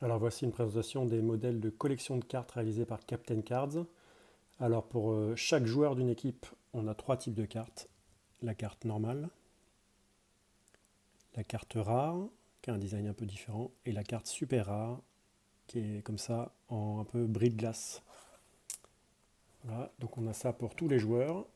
Alors voici une présentation des modèles de collection de cartes réalisés par Captain Cards. Alors pour chaque joueur d'une équipe, on a trois types de cartes. La carte normale, la carte rare, qui a un design un peu différent, et la carte super rare, qui est comme ça, en un peu bris de glace. Voilà, donc on a ça pour tous les joueurs.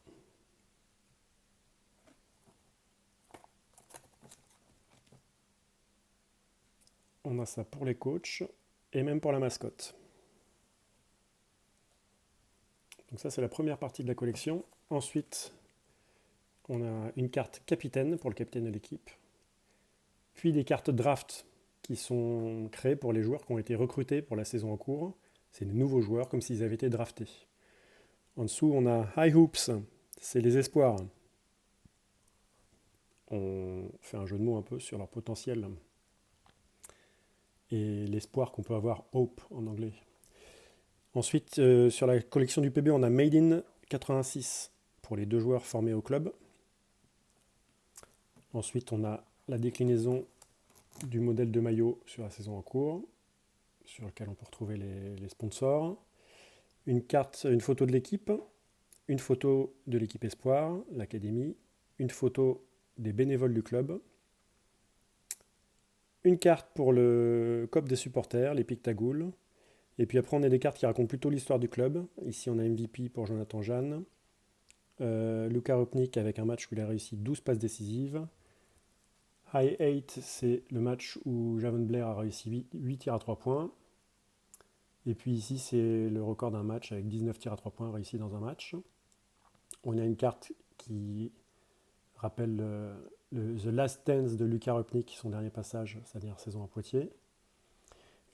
On a ça pour les coachs, et même pour la mascotte. Donc ça c'est la première partie de la collection. Ensuite, on a une carte capitaine pour le capitaine de l'équipe. Puis des cartes draft qui sont créées pour les joueurs qui ont été recrutés pour la saison en cours. C'est des nouveaux joueurs, comme s'ils avaient été draftés. En dessous, on a High Hoops, c'est les espoirs. On fait un jeu de mots un peu sur leur potentiel. Et l'espoir qu'on peut avoir, Hope en anglais. Ensuite, sur la collection du PB, on a Made in 86 pour les deux joueurs formés au club. Ensuite, on a la déclinaison du modèle de maillot sur la saison en cours, sur lequel on peut retrouver les sponsors. Une carte, une photo de l'équipe, une photo de l'équipe Espoir, l'académie, une photo des bénévoles du club, une carte pour le COP des supporters, les Pictagoules, et puis après on a des cartes qui racontent plutôt l'histoire du club. Ici on a MVP pour Jonathan Jeanne, Luka Rupnik avec un match où il a réussi 12 passes décisives, High 8 c'est le match où Javon Blair a réussi 8 tirs à 3 points, et puis ici c'est le record d'un match avec 19 tirs à 3 points réussis dans un match. On a une carte qui rappelle The Last Dance de Luka Rupnik, son dernier passage, sa dernière saison à Poitiers.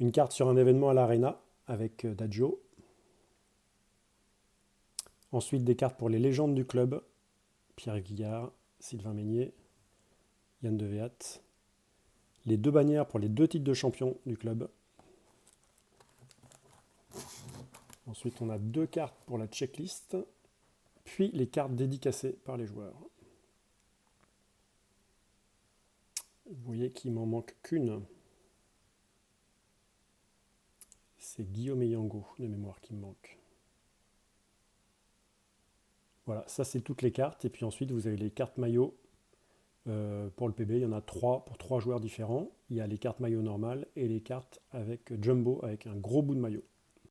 Une carte sur un événement à l'Arena avec Dadjo. Ensuite, des cartes pour les légendes du club, Pierre Guillard, Sylvain Meignier, Yann Devéat. Les deux bannières pour les deux titres de champion du club. Ensuite, on a deux cartes pour la checklist, puis les cartes dédicacées par les joueurs. Vous voyez qu'il m'en manque qu'une. C'est Guillaume Yango de mémoire qui me manque. Voilà, ça c'est toutes les cartes. Et puis ensuite, vous avez les cartes maillots pour le PB. Il y en a trois pour trois joueurs différents. Il y a les cartes maillots normales et les cartes avec jumbo, avec un gros bout de maillot.